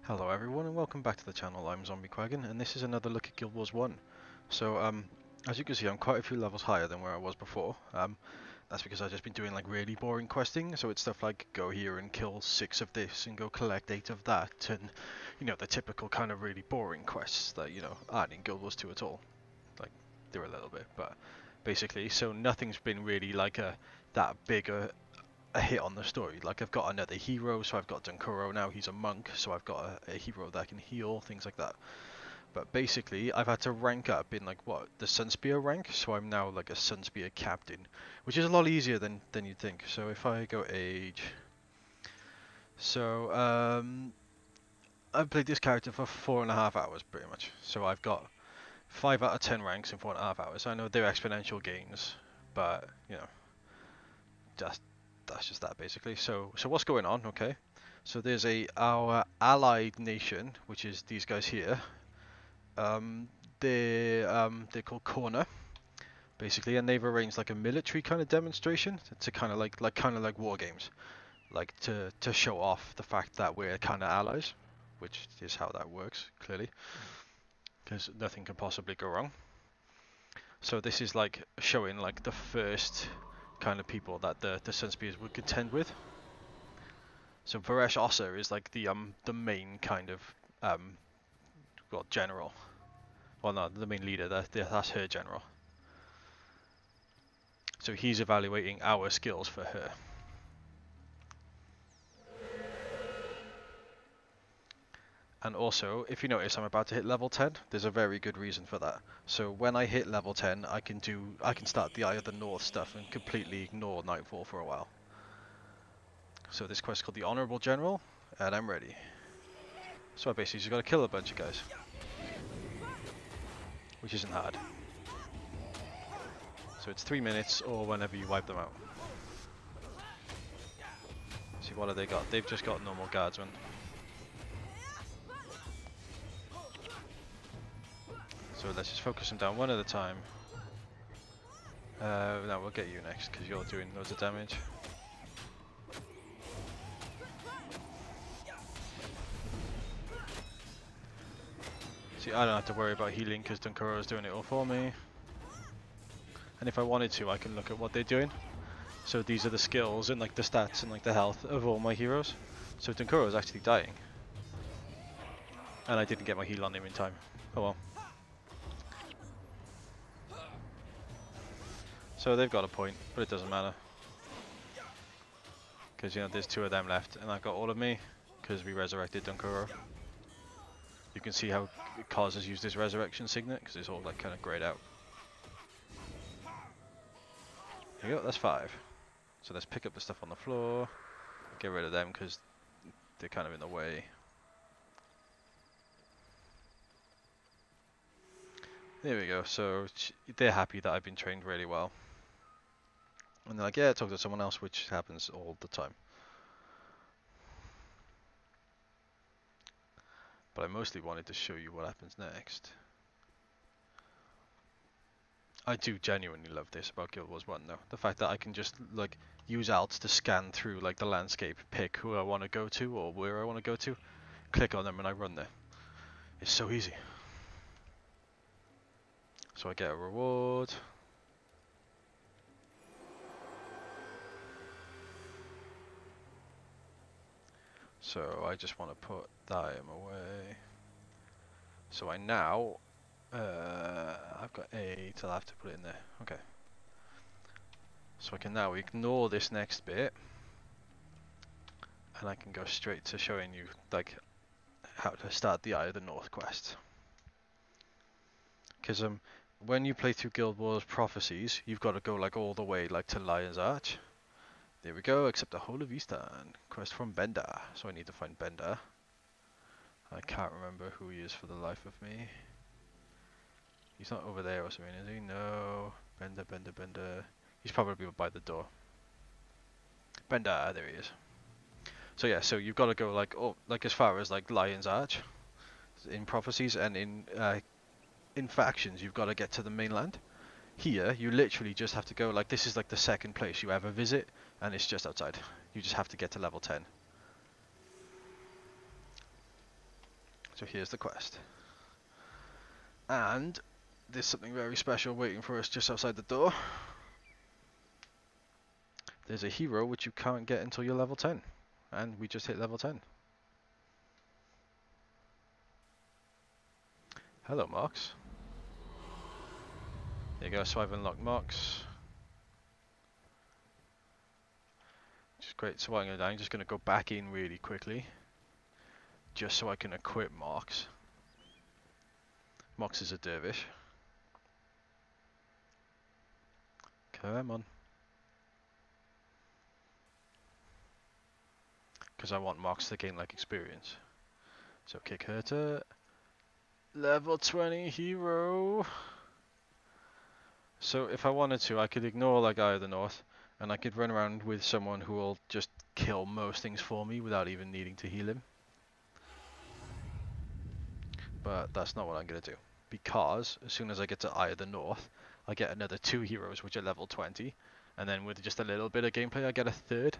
Hello everyone and welcome back to the channel. I'm ZombieQuaggin and this is another look at Guild Wars 1. So as you can see, I'm quite a few levels higher than where I was before. That's because I've just been doing like really boring questing, so it's stuff like go here and kill 6 of this and go collect 8 of that, and you know, the typical kind of really boring quests that, you know, aren't in Guild Wars 2 at all. Like, they're a little bit, but basically, so nothing's been really like that big a hit on the story. Like, I've got another hero, so I've got Dunkuro now, he's a monk, so I've got a hero that can heal, things like that. But basically, I've had to rank up in like what, the Sunspear rank, so I'm now like a Sunspear captain, which is a lot easier than you'd think. So if I go age, so I've played this character for 4.5 hours pretty much. So I've got 5 out of 10 ranks in 4.5 hours. I know they're exponential gains, but you know, just that's just that basically. So what's going on? Okay, so there's our allied nation, which is these guys here. Um, they're called Corner, basically, and they've arranged like a military kind of demonstration to kind of like war games, like to show off the fact that we're kind of allies, which is how that works clearly, because nothing can possibly go wrong. So this is like showing like the first kind of people that the Sunspears would contend with. So Varesh Ossa is like the main kind of well, general. Well, no, the main leader. That's her general. So he's evaluating our skills for her. And also, if you notice, I'm about to hit level 10. There's a very good reason for that. So when I hit level 10, I can start the Eye of the North stuff and completely ignore Nightfall for a while. So this quest is called the Honorable General, and I'm ready. So I basically just got to kill a bunch of guys, which isn't hard. So it's 3 minutes or whenever you wipe them out. See, what have they got? They've just got normal guardsmen. So let's just focus them down one at a time. No, we'll get you next because you're doing loads of damage. See, I don't have to worry about healing because Dunkuro is doing it all for me. And if I wanted to, I can look at what they're doing. So these are the skills and like the stats and like the health of all my heroes. So Dunkuro is actually dying. And I didn't get my heal on him in time. Oh well. So they've got a point, but it doesn't matter. Because, you know, there's 2 of them left, and I've got all of me, because we resurrected Dunkuro. You can see how Kaz has used his resurrection signet, because it's all like kind of grayed out. There you go, that's 5. So let's pick up the stuff on the floor, get rid of them, because they're kind of in the way. There we go, so they're happy that I've been trained really well. And they're like, yeah, talk to someone else, which happens all the time. But I mostly wanted to show you what happens next. I do genuinely love this about Guild Wars 1 though. The fact that I can just like use alts to scan through like the landscape, pick who I want to go to or where I want to go to, click on them and I run there. It's so easy. So I get a reward. So I just want to put Dime away. So I now, I've got 8, I'll have to put it in there. Okay. So I can now ignore this next bit. And I can go straight to showing you like how to start the Eye of the North quest. Because when you play through Guild Wars Prophecies, you've got to go like all the way like to Lion's Arch. There we go, except the whole of Eastern. Quest from Bender. So I need to find Bender. I can't remember who he is for the life of me. He's not over there or something, is he? No. Bender, Bender, Bender. He's probably by the door. Bender, there he is. So yeah, so you've got to go like as far as like Lion's Arch in Prophecies, and in Factions you've got to get to the mainland. Here you literally just have to go like, this is like the second place you ever visit, and it's just outside. You just have to get to level 10. So here's the quest. And there's something very special waiting for us just outside the door. There's a hero which you can't get until you're level 10. And we just hit level 10. Hello, Marks. There you go, so I've unlocked Marks. Which is great. So what I'm just going to go back in really quickly. Just so I can equip Marks. Marks is a dervish. Come on. Because I want Marks to gain like experience. So kick her to level 20 hero. So if I wanted to, I could ignore like Eye of the North, and I could run around with someone who will just kill most things for me without even needing to heal him. But that's not what I'm going to do. Because as soon as I get to Eye of the North, I get another 2 heroes which are level 20. And then with just a little bit of gameplay, I get a 3rd.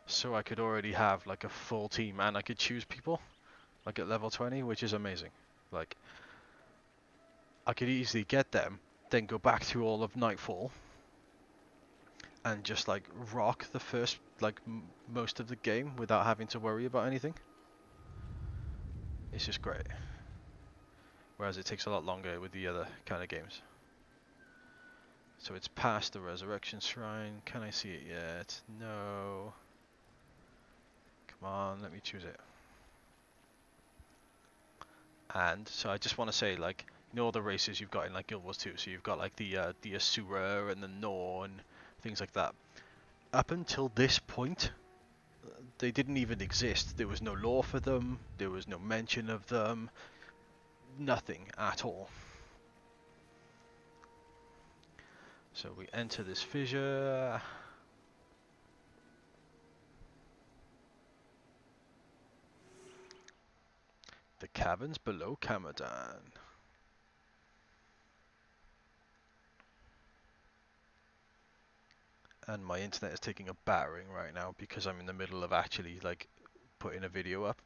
So I could already have like a full team, and I could choose people like at level 20, which is amazing. Like, I could easily get them, then go back through all of Nightfall, and just like rock the first like most of the game without having to worry about anything. It's just great. Whereas it takes a lot longer with the other kind of games. So it's past the Resurrection Shrine. Can I see it yet? No. Come on, let me choose it. And so I just want to say, like, you know all the races you've got in like Guild Wars 2. So you've got like the Asura and the Norn, things like that. Up until this point, they didn't even exist. There was no lore for them. There was no mention of them. Nothing at all. So we enter this fissure. The caverns below Kamadan. And my internet is taking a battering right now because I'm in the middle of actually like putting a video up.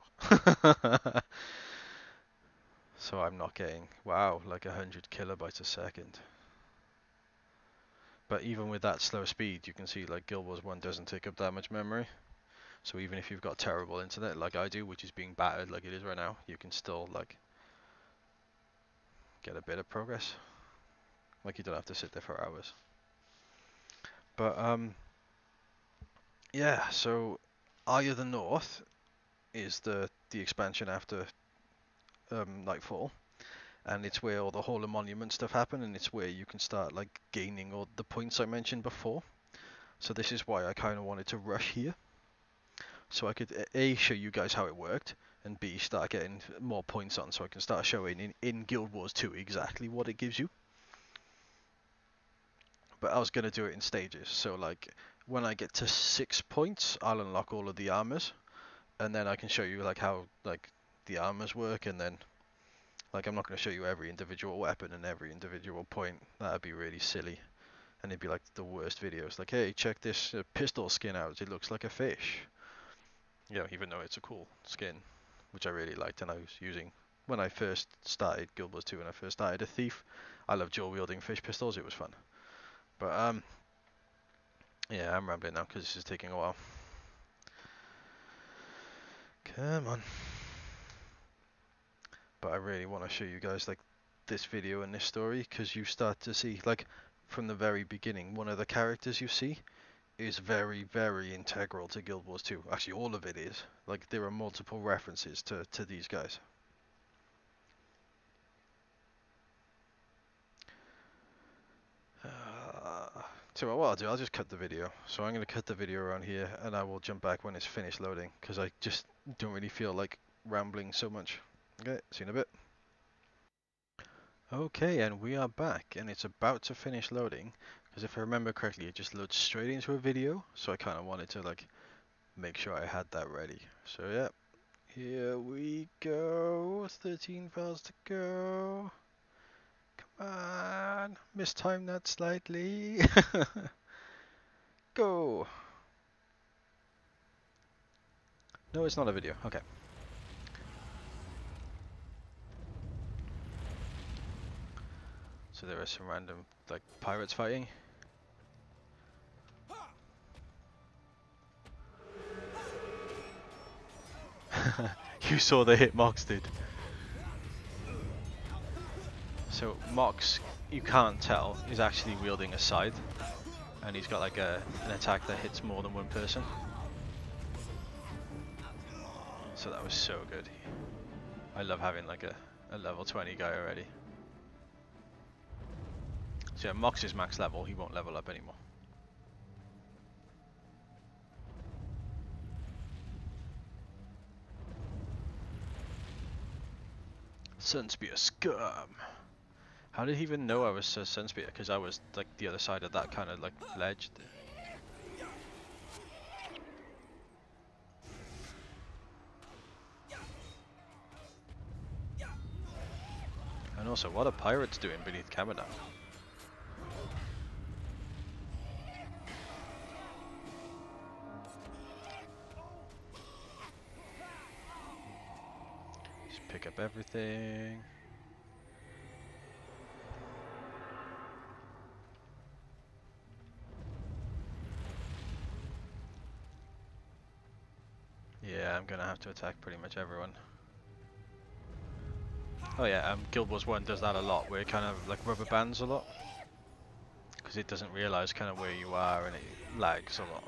So I'm not getting, wow, like 100 kilobytes a second. But even with that slow speed, you can see like Guild Wars 1 doesn't take up that much memory. So even if you've got terrible internet like I do, which is being battered like it is right now, you can still like get a bit of progress. Like you don't have to sit there for hours. But yeah, so Eye of the North is the expansion after Nightfall, and it's where all the Hall of Monument stuff happen, and it's where you can start like gaining all the points I mentioned before. So this is why I kind of wanted to rush here, so I could A, show you guys how it worked, and B, start getting more points on, so I can start showing in Guild Wars 2 exactly what it gives you. But I was going to do it in stages, so like when I get to 6 points, I'll unlock all of the armors, and then I can show you like how like the armors work, and then like I'm not going to show you every individual weapon and every individual point. That'd be really silly, and it'd be like the worst videos. Like, hey, check this pistol skin out. It looks like a fish. You know, even though it's a cool skin, which I really liked, and I was using when I first started Guild Wars 2. When I first started a thief, I love dual wielding fish pistols. It was fun. But yeah, I'm rambling now because this is taking a while. Come on. But I really want to show you guys like this video and this story, because you start to see like from the very beginning, one of the characters you see is very, very integral to Guild Wars 2. Actually, all of it is. Like, there are multiple references to these guys. So what I'll do, I'll just cut the video. So I'm going to cut the video around here, and I will jump back when it's finished loading, because I just don't really feel like rambling so much. Okay, see you in a bit. Okay, and we are back, and it's about to finish loading, because if I remember correctly, it just loads straight into a video, so I kind of wanted to like make sure I had that ready. So yeah, here we go, 13 files to go. Come on, mistime that slightly. Go. No, it's not a video, okay. So there are some random like pirates fighting. You saw the hit Mox did. So Mox, you can't tell, is actually wielding a scythe, and he's got like an attack that hits more than one person. So that was so good. I love having like a level 20 guy already. So yeah, Mox is max level, he won't level up anymore. Sunspear scum. How did he even know I was Sunspear? Because I was like the other side of that kind of like ledge. And also, what are pirates doing beneath Kamadan? Just pick up everything. Yeah, I'm gonna have to attack pretty much everyone. Oh yeah, Guild Wars 1 does that a lot, where it kind of like rubber bands a lot. Because it doesn't realise kind of where you are and it lags a lot.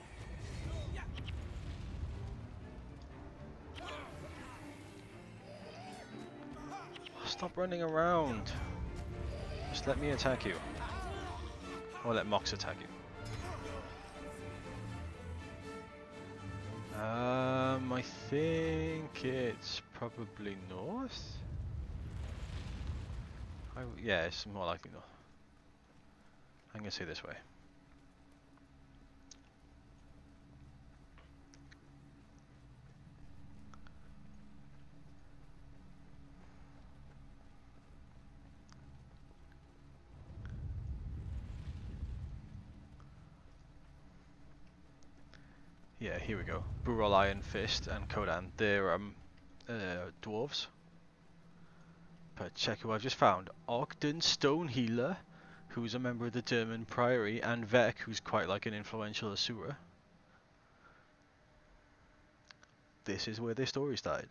Stop running around. Just let me attack you. Or let Mox attack you. I think it's probably north. Yeah, it's more likely north. I'm gonna say this way. Yeah, here we go. Burol Iron Fist and Kodan. They're dwarves. But check who I've just found. Ogden Stonehealer, who's a member of the German Priory, and Vec, who's quite like an influential Asura. This is where their story started.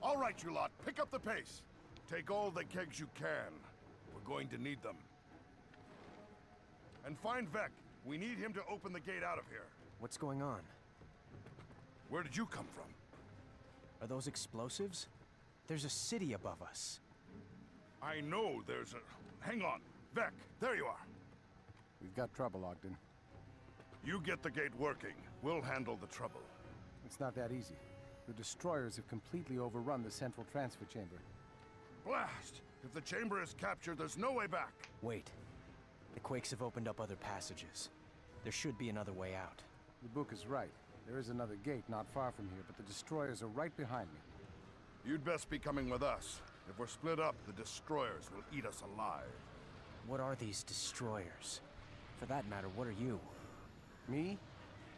All right, you lot, pick up the pace. Take all the kegs you can. We're going to need them. And find Vec. We need him to open the gate out of here. What's going on? Where did you come from? Are those explosives? There's a city above us. I know there's a... Hang on. Vec, there you are. We've got trouble, Ogden. You get the gate working. We'll handle the trouble. It's not that easy. The destroyers have completely overrun the central transfer chamber. Blast! If the chamber is captured, there's no way back. Wait. The Quakes have opened up other passages. There should be another way out. The book is right. There is another gate not far from here, but the destroyers are right behind me. You'd best be coming with us. If we're split up, the destroyers will eat us alive. What are these destroyers? For that matter, what are you? Me?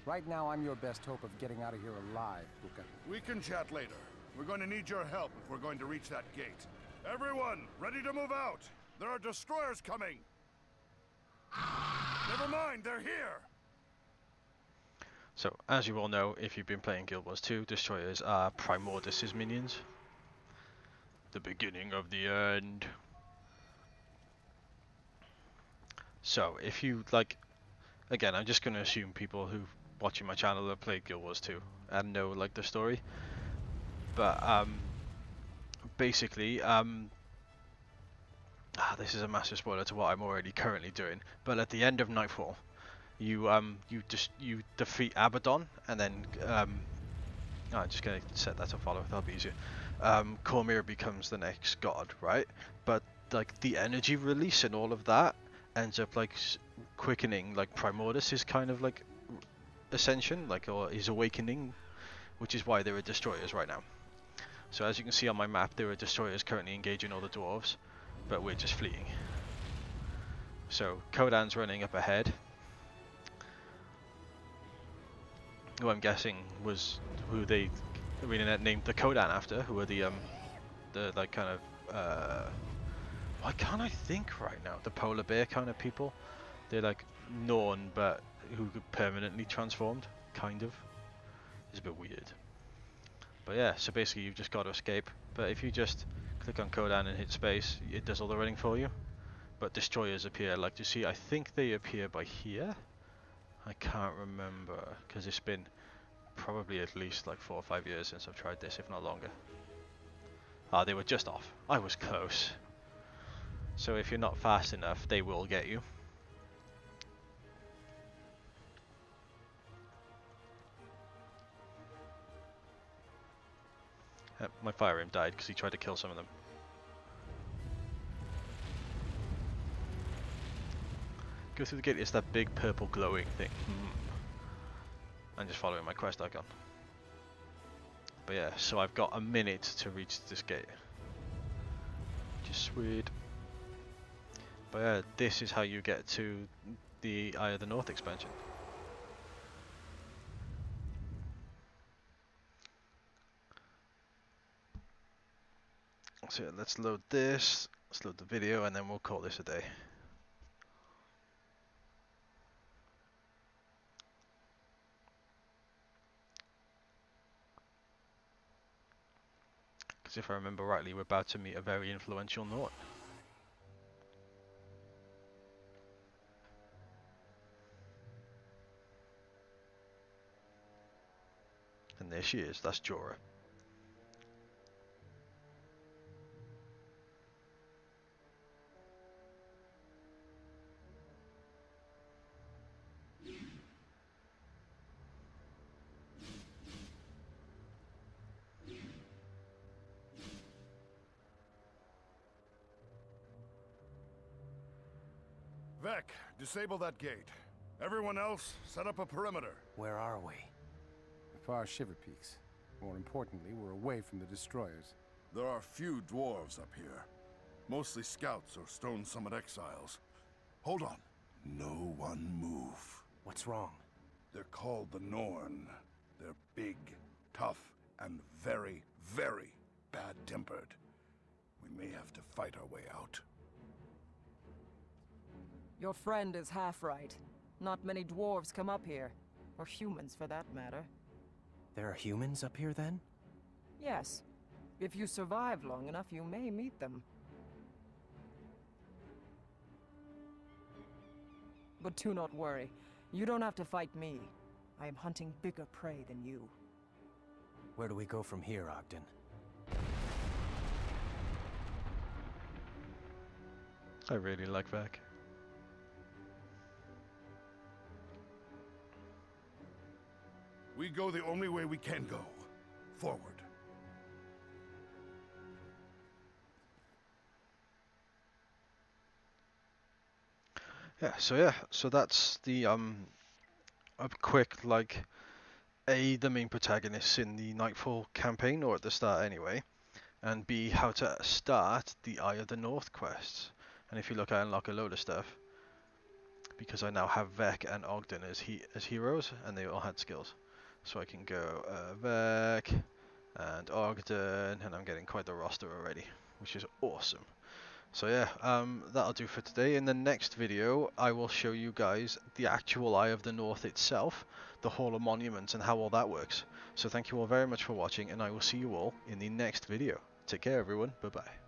Right now, I'm your best hope of getting out of here alive, Buka. We can chat later. We're going to need your help if we're going to reach that gate. Everyone, ready to move out! There are destroyers coming! Never mind, they're here! So, as you all know, if you've been playing Guild Wars 2, destroyers are Primordus' minions. The beginning of the end. So, if you, like... Again, I'm just going to assume people who watching my channel have played Guild Wars 2 and know, like, the story. But, basically, this is a massive spoiler to what I'm already currently doing. But at the end of Nightfall, you defeat Abaddon, and then I'm just gonna set that to follow. That'll be easier. Cormyr becomes the next god, right? But like the energy release and all of that ends up like quickening like Primordus' kind of like ascension, like, or his awakening, which is why there are destroyers right now. So as you can see on my map, there are destroyers currently engaging all the dwarves, but we're just fleeing. So Kodan's running up ahead, who I'm guessing was who they named the Kodan after, who are the like kind of Why can't I think right now? The polar bear kind of people. They're like Norn, but who get permanently transformed, kind of. It's a bit weird. But yeah, so basically you've just got to escape. But if you just click on Kodan and hit space, it does all the running for you. But destroyers appear, like you see, I think they appear by here. I can't remember, because it's been probably at least like 4 or 5 years since I've tried this, if not longer. Ah, they were just off. I was close. So if you're not fast enough, they will get you. My fire aim died because he tried to kill some of them. Go through the gate, it's that big purple glowing thing. I'm just following my quest icon. But yeah, so I've got a minute to reach this gate. Just sweet. But yeah, this is how you get to the Eye of the North expansion. So yeah, let's load this, let's load the video, and then we'll call this a day. Because if I remember rightly, we're about to meet a very influential Norn. And there she is, that's Jorah. Vec, disable that gate. Everyone else, set up a perimeter. Where are we? The far Shiver Peaks. More importantly, we're away from the destroyers. There are few dwarves up here. Mostly scouts or Stone Summit exiles. Hold on. No one move. What's wrong? They're called the Norn. They're big, tough, and very, very bad-tempered. We may have to fight our way out. Your friend is half right. Not many dwarves come up here. Or humans, for that matter. There are humans up here then? Yes. If you survive long enough, you may meet them. But do not worry. You don't have to fight me. I am hunting bigger prey than you. Where do we go from here, Ogden? I really like Vec. We go the only way we can go. Forward. Yeah, so that's the a quick like the main protagonists in the Nightfall campaign, or at the start anyway, and B, how to start the Eye of the North quests. And if you look, I unlock a load of stuff because I now have Vec and Ogden as heroes, and they all had skills. So I can go Vec and Ogden, and I'm getting quite the roster already, which is awesome. So yeah, that'll do for today. In the next video, I will show you guys the actual Eye of the North itself, the Hall of Monuments, and how all that works. So thank you all very much for watching, and I will see you all in the next video. Take care, everyone. Bye-bye.